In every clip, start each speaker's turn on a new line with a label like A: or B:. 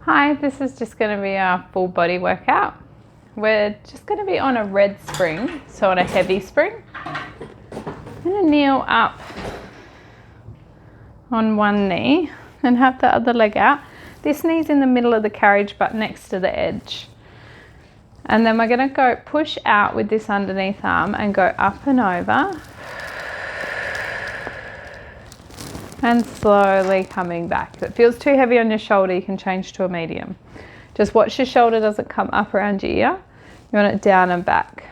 A: Hi, this is just going to be our full body workout. We're just going to be on a red spring, so on a heavy spring. I'm going to kneel up on one knee and have the other leg out. This knee's in the middle of the carriage but next to the edge. And then we're going to go push out with this underneath arm and go up and over. And slowly coming back. If it feels too heavy on your shoulder, you can change to a medium. Just watch your shoulder doesn't come up around your ear. You want it down and back.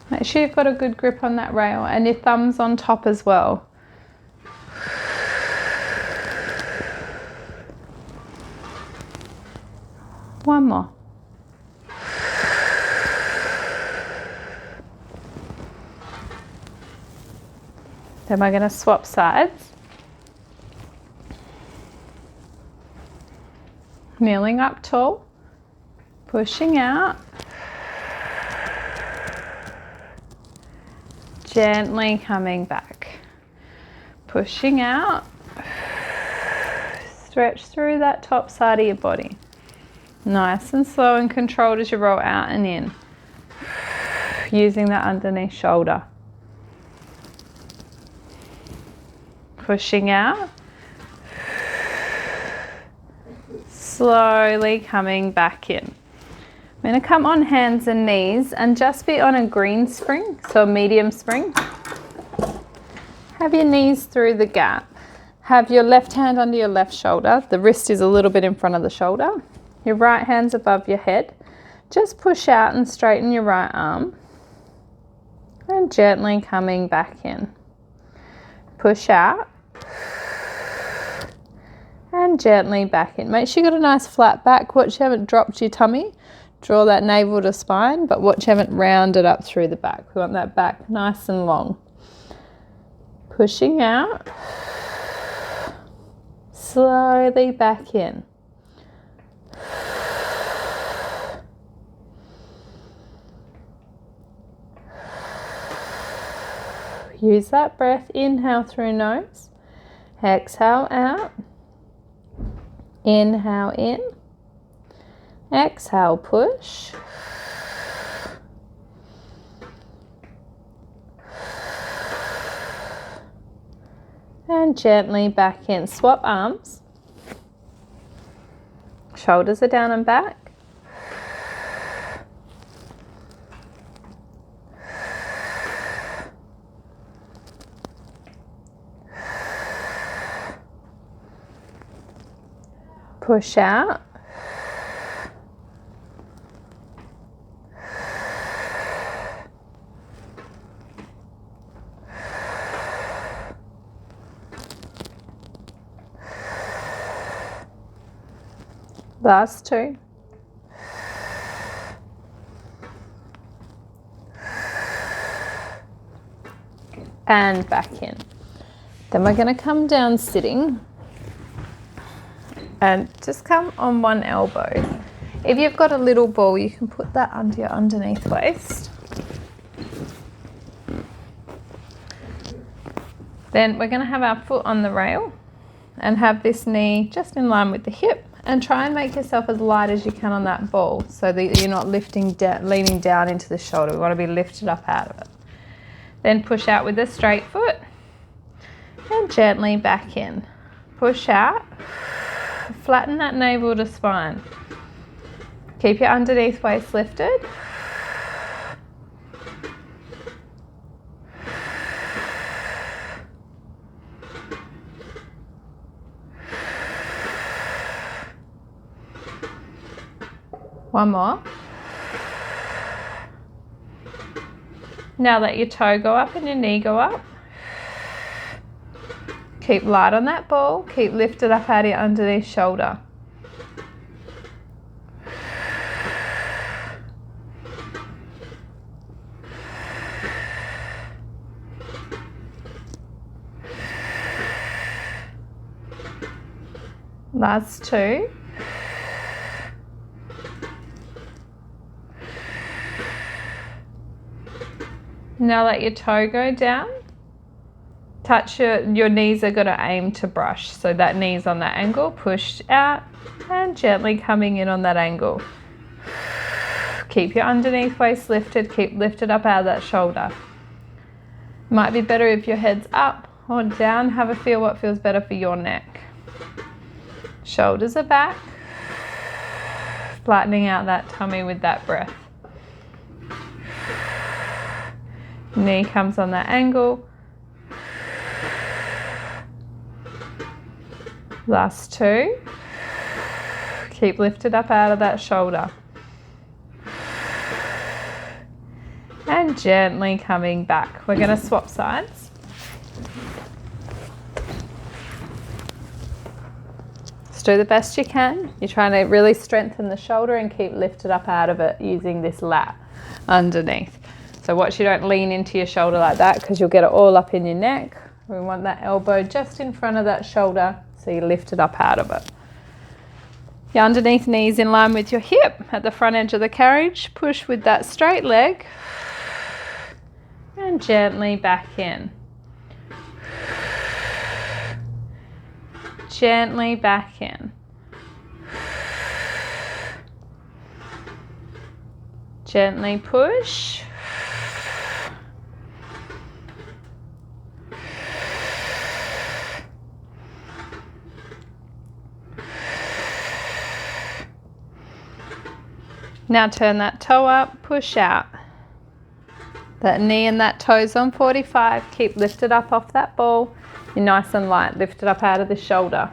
A: Make sure you've got a good grip on that rail and your thumbs on top as well. One more. Then we're going to swap sides. Kneeling up tall, pushing out, gently coming back, pushing out, stretch through that top side of your body. Nice and slow and controlled as you roll out and in, using that underneath shoulder. Pushing out, slowly coming back in. I'm going to come on hands and knees and just be on a green spring, so a medium spring. Have your knees through the gap. Have your left hand under your left shoulder. The wrist is a little bit in front of the shoulder. Your right hand's above your head. Just push out and straighten your right arm. And gently coming back in. Push out. And gently back in. Make sure you've got a nice flat back. Watch you haven't dropped your tummy. Draw that navel to spine, but watch you haven't rounded up through the back. We want that back nice and long. Pushing out. Slowly back in. Use that breath. Inhale through nose. Exhale out. Inhale in. Exhale, push. And gently back in. Swap arms. Shoulders are down and back. Push out. Last two. And back in. Then we're going to come down sitting. And just come on one elbow. If you've got a little ball, you can put that under your underneath waist. Then we're going to have our foot on the rail and have this knee just in line with the hip, and try and make yourself as light as you can on that ball so that you're not leaning down into the shoulder. We want to be lifted up out of it. Then push out with a straight foot and gently back in. Push out. Flatten that navel to spine. Keep your underneath waist lifted. One more. Now let your toe go up and your knee go up. Keep light on that ball. Keep lifted up out of your underneath shoulder. Last two. Now let your toe go down. touch your knees are going to aim to brush. So that knee's on that angle, pushed out and gently coming in on that angle. Keep your underneath waist lifted, keep lifted up out of that shoulder. Might be better if your head's up or down. Have a feel what feels better for your neck. Shoulders are back, flattening out that tummy with that breath. Knee comes on that angle. Last two. Keep lifted up out of that shoulder. And gently coming back. We're going to swap sides. Just do the best you can. You're trying to really strengthen the shoulder and keep lifted up out of it using this lat underneath. So watch you don't lean into your shoulder like that because you'll get it all up in your neck. We want that elbow just in front of that shoulder so you lift it up out of it. Your underneath knees in line with your hip at the front edge of the carriage. Push with that straight leg and gently back in. Gently back in. Gently push. Now turn that toe up, push out. That knee and that toe's on 45. Keep lifted up off that ball. You're nice and light, lifted up out of the shoulder.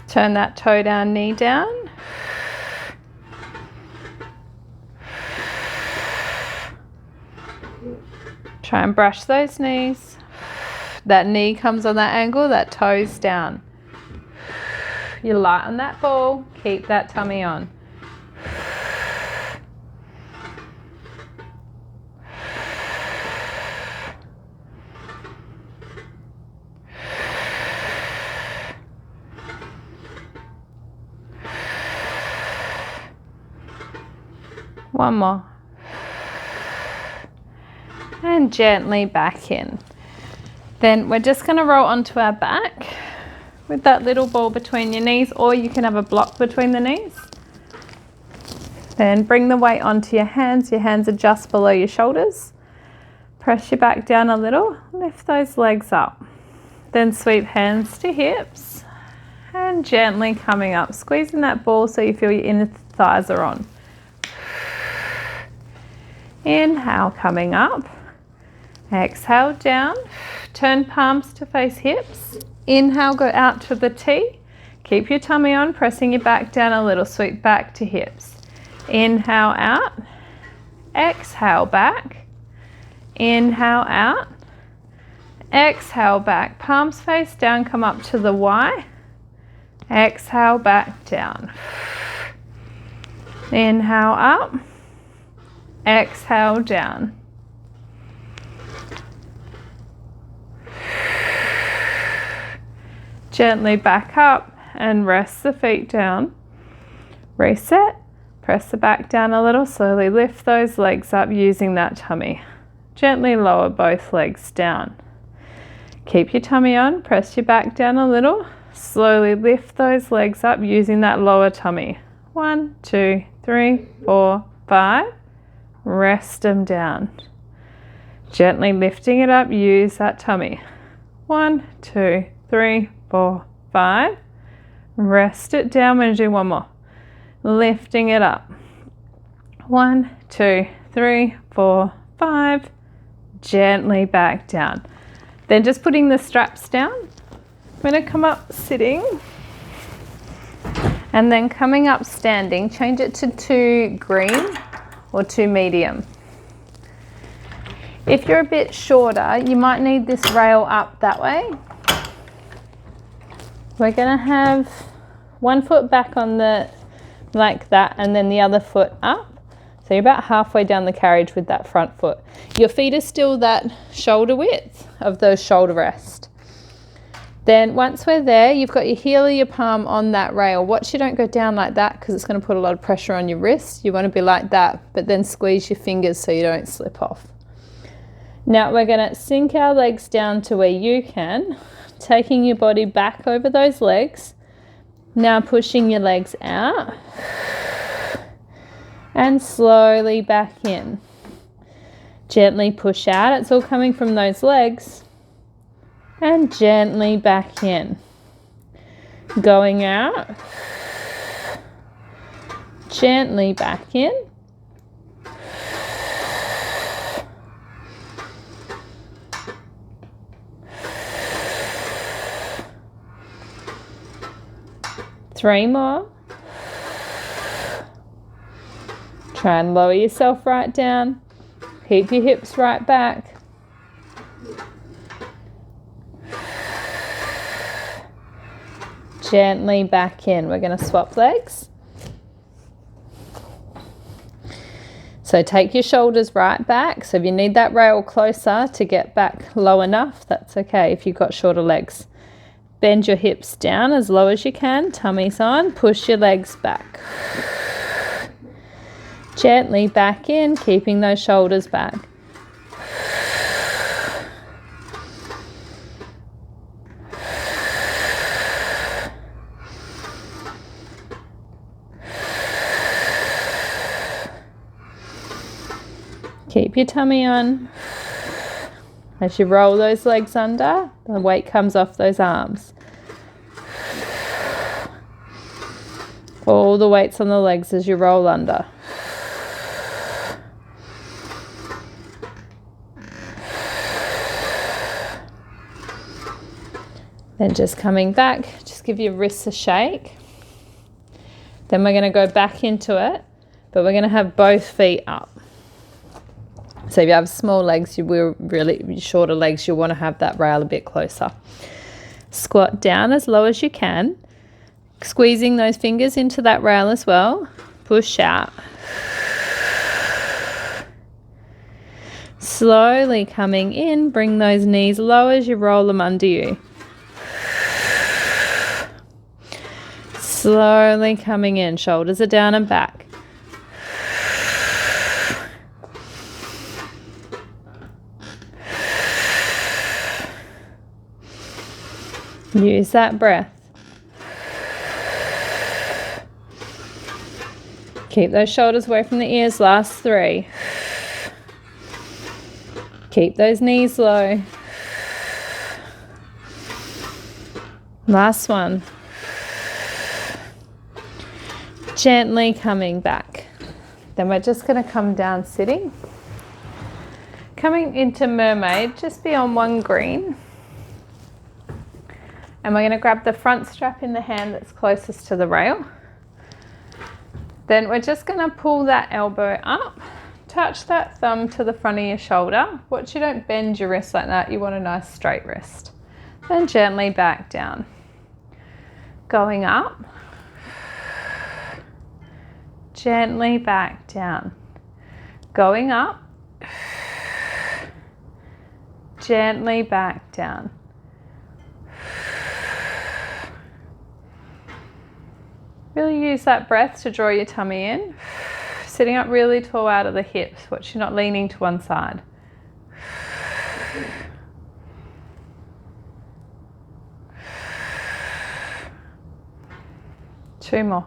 A: Turn that toe down, knee down. Try and brush those knees. That knee comes on that angle, that toe's down. You're light on that ball, keep that tummy on. One more. And gently back in. Then we're just going to roll onto our back with that little ball between your knees, or you can have a block between the knees. Then bring the weight onto your hands. Your hands are just below your shoulders. Press your back down a little. Lift those legs up. Then sweep hands to hips and gently coming up. Squeezing that ball so you feel your inner thighs are on. Inhale, coming up. Exhale, down. Turn palms to face hips. Inhale, go out to the T. Keep your tummy on, pressing your back down a little. Sweep back to hips. Inhale, out. Exhale, back. Inhale, out. Exhale, back. Palms face down, come up to the Y. Exhale, back down. Inhale, up. Exhale, down. Gently back up and rest the feet down. Reset. Press the back down a little. Slowly lift those legs up using that tummy. Gently lower both legs down. Keep your tummy on. Press your back down a little. Slowly lift those legs up using that lower tummy. 1, 2, 3, 4, 5. Rest them down. Gently lifting it up, use that tummy. 1, 2, 3, 4, 5. Rest it down. We're going to do one more. Lifting it up. 1, 2, 3, 4, 5. Gently back down. Then just putting the straps down. I'm going to come up sitting. And then coming up standing, change it to 2 green or 2 medium. If you're a bit shorter, you might need this rail up that way. We're going to have one foot back on the, like that, and then the other foot up. So you're about halfway down the carriage with that front foot. Your feet are still that shoulder width of those shoulder rests. Then once we're there, you've got your heel of your palm on that rail. Watch you don't go down like that because it's going to put a lot of pressure on your wrist. You want to be like that, but then squeeze your fingers so you don't slip off. Now we're going to sink our legs down to where you can, taking your body back over those legs. Now pushing your legs out and slowly back in. Gently push out. It's all coming from those legs. And gently back in. Going out. Gently back in. Three more. Try and lower yourself right down. Keep your hips right back. Gently back in. We're going to swap legs. So take your shoulders right back. So if you need that rail closer to get back low enough, that's okay if you've got shorter legs. Bend your hips down as low as you can. Tummy's on. Push your legs back. Gently back in, keeping those shoulders back. Keep your tummy on. As you roll those legs under, the weight comes off those arms. All the weight's on the legs as you roll under. Then just coming back, just give your wrists a shake. Then we're going to go back into it, but we're going to have both feet up. So if you have small legs, you will really shorter legs, you'll want to have that rail a bit closer. Squat down as low as you can, squeezing those fingers into that rail as well. Push out. Slowly coming in, bring those knees low as you roll them under you. Slowly coming in, shoulders are down and back. Use that breath. Keep those shoulders away from the ears, last three. Keep those knees low. Last one. Gently coming back. Then we're just going to come down sitting. Coming into mermaid, just be on one green. And we're going to grab the front strap in the hand that's closest to the rail. Then we're just going to pull that elbow up, touch that thumb to the front of your shoulder. Watch you don't bend your wrist like that. You want a nice straight wrist. Then gently back down. Going up. Gently back down. Going up. Gently back down. Really use that breath to draw your tummy in. Sitting up really tall out of the hips. Watch you not leaning to one side. Two more.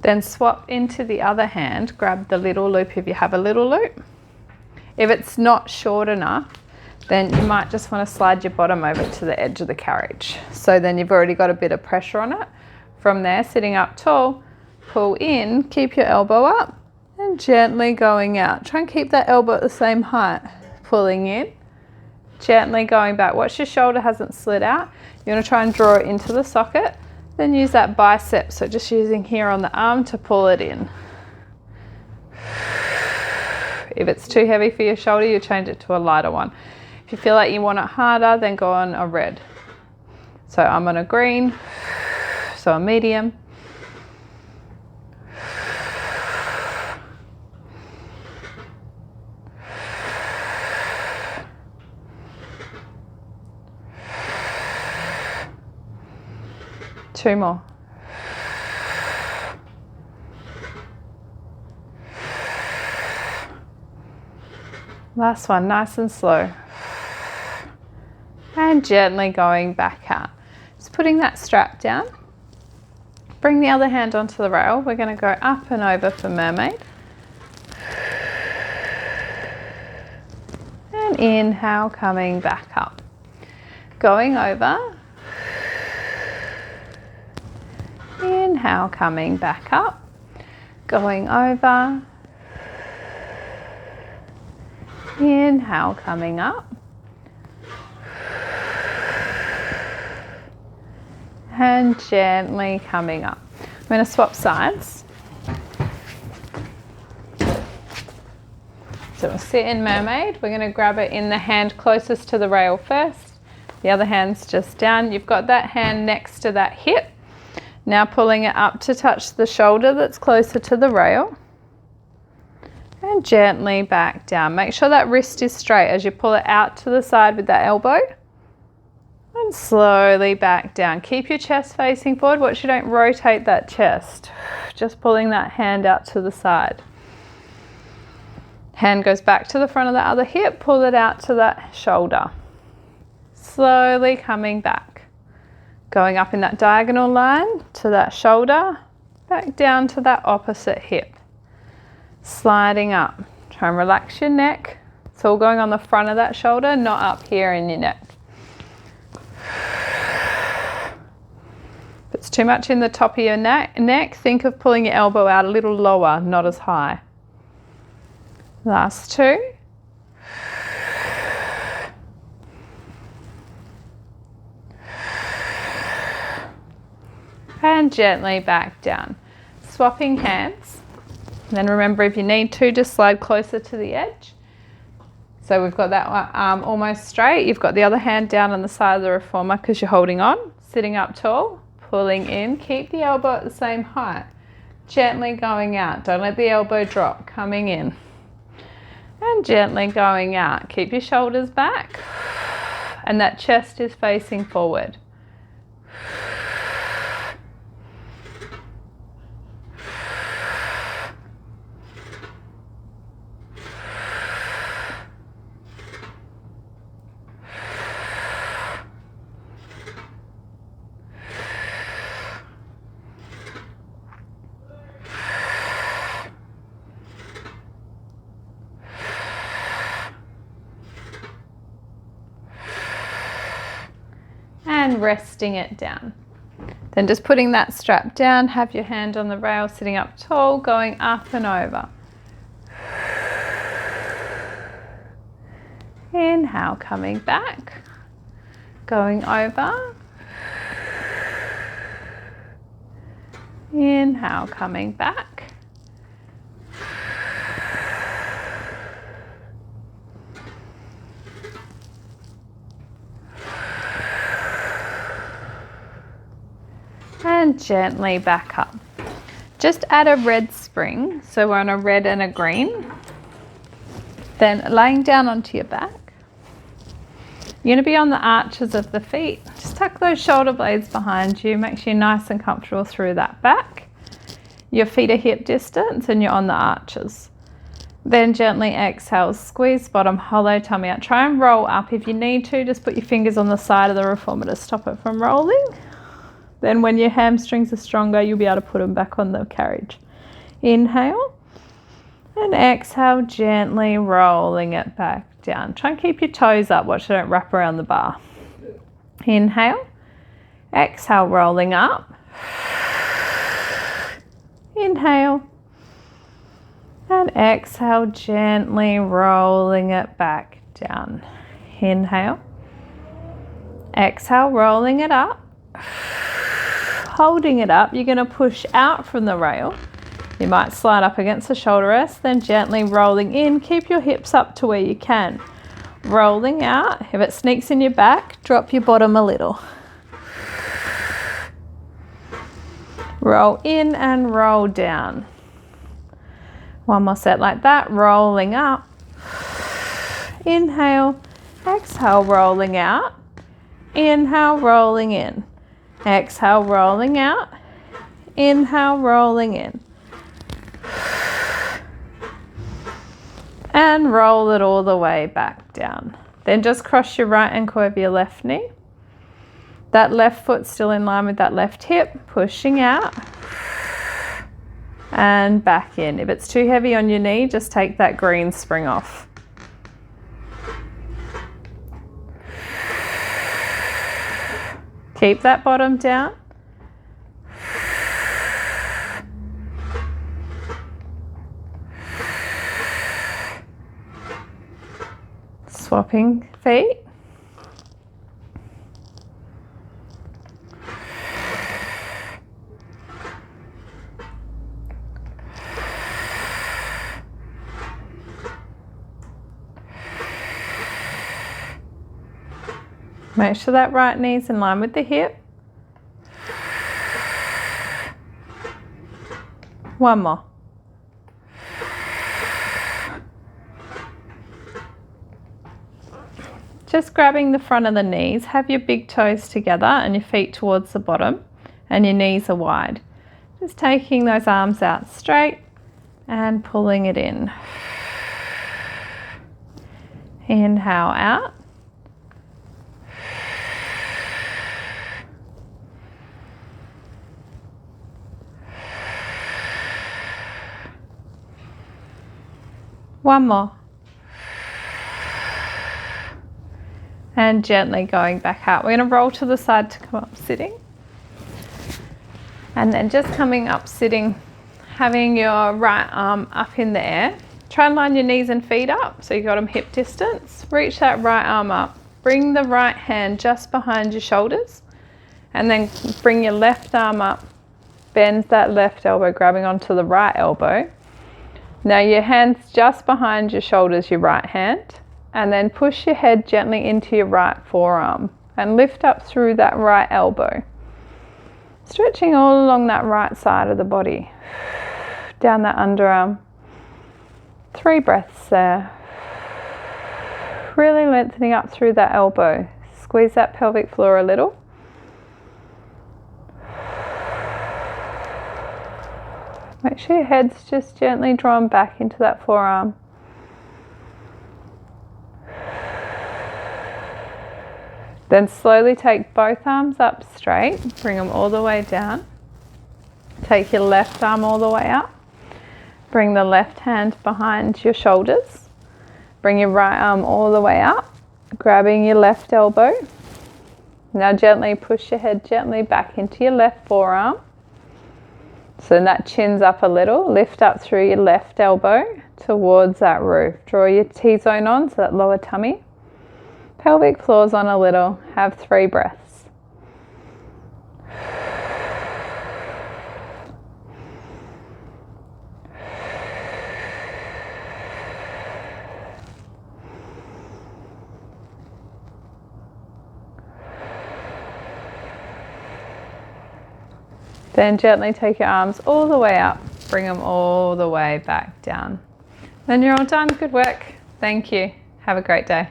A: Then swap into the other hand. Grab the little loop if you have a little loop. If it's not short enough, then you might just want to slide your bottom over to the edge of the carriage. So then you've already got a bit of pressure on it. From there, sitting up tall, pull in, keep your elbow up, and gently going out. Try and keep that elbow at the same height. Pulling in, gently going back. Watch your shoulder hasn't slid out. You want to try and draw it into the socket. Then use that bicep, so just using here on the arm to pull it in. If it's too heavy for your shoulder, you change it to a lighter one. If you feel like you want it harder, then go on a red. So I'm on a green, so a medium. 2 more. Last one, nice and slow. And gently going back out. Just putting that strap down. Bring the other hand onto the rail. We're going to go up and over for mermaid. And inhale, coming back up. Going over. Inhale, coming back up. Going over. Inhale, coming up. And gently coming up. I'm going to swap sides. So we'll sit in mermaid. We're going to grab it in the hand closest to the rail first. The other hand's just down. You've got that hand next to that hip. Now pulling it up to touch the shoulder that's closer to the rail. And gently back down. Make sure that wrist is straight as you pull it out to the side with that elbow. And slowly back down. Keep your chest facing forward. Watch you don't rotate that chest. Just pulling that hand out to the side. Hand goes back to the front of the other hip. Pull it out to that shoulder. Slowly coming back. Going up in that diagonal line to that shoulder. Back down to that opposite hip. Sliding up. Try and relax your neck. It's all going on the front of that shoulder, not up here in your neck. If it's too much in the top of your neck, think of pulling your elbow out a little lower, not as high. Last 2. And gently back down. Swapping hands. And then remember, if you need to, just slide closer to the edge. So we've got that arm almost straight. You've got the other hand down on the side of the reformer because you're holding on. Sitting up tall, pulling in. Keep the elbow at the same height. Gently going out. Don't let the elbow drop. Coming in. And gently going out. Keep your shoulders back. And that chest is facing forward. And resting it down. Then just putting that strap down, have your hand on the rail, sitting up tall, going up and over. Inhale, coming back, going over. Inhale, coming back. And gently back up. Just add a red spring, so we're on a red and a green. Then laying down onto your back. You're going to be on the arches of the feet. Just tuck those shoulder blades behind you. Make sure you're nice and comfortable through that back. Your feet are hip distance and you're on the arches. Then gently exhale, squeeze bottom, hollow tummy out. Try and roll up. If you need to, just put your fingers on the side of the reformer to stop it from rolling. Then when your hamstrings are stronger, you'll be able to put them back on the carriage. Inhale and exhale, gently rolling it back down. Try and keep your toes up. Watch they don't wrap around the bar. Inhale, exhale, rolling up. Inhale and exhale, gently rolling it back down. Inhale, exhale, rolling it up. Holding it up, you're going to push out from the rail. You might slide up against the shoulder rest, then gently rolling in. Keep your hips up to where you can. Rolling out. If it sneaks in your back, drop your bottom a little. Roll in and roll down. One more set like that, rolling up. Inhale, exhale, rolling out. Inhale, rolling in. Exhale, rolling out. Inhale, rolling in. And roll it all the way back down. Then just cross your right ankle over your left knee. That left foot still in line with that left hip, pushing out. And back in. If it's too heavy on your knee, just take that green spring off. Keep that bottom down. Swapping feet. Make sure that right knee's in line with the hip. One more. Just grabbing the front of the knees, have your big toes together and your feet towards the bottom and your knees are wide. Just taking those arms out straight and pulling it in. Inhale out. One more. And gently going back out. We're going to roll to the side to come up sitting. And then just coming up sitting, having your right arm up in the air. Try and line your knees and feet up so you've got them hip distance. Reach that right arm up. Bring the right hand just behind your shoulders. And then bring your left arm up. Bend that left elbow, grabbing onto the right elbow. Now your hand's just behind your shoulders, your right hand. And then push your head gently into your right forearm and lift up through that right elbow. Stretching all along that right side of the body. Down that underarm. 3 breaths there. Really lengthening up through that elbow. Squeeze that pelvic floor a little. Make sure your head's just gently drawn back into that forearm. Then slowly take both arms up straight, bring them all the way down. Take your left arm all the way up. Bring the left hand behind your shoulders. Bring your right arm all the way up, grabbing your left elbow. Now gently push your head gently back into your left forearm. So that chin's up a little. Lift up through your left elbow towards that roof. Draw your T-zone on, so that lower tummy. Pelvic floors on a little. Have 3 breaths. Then gently take your arms all the way up. Bring them all the way back down. Then you're all done. Good work. Thank you. Have a great day.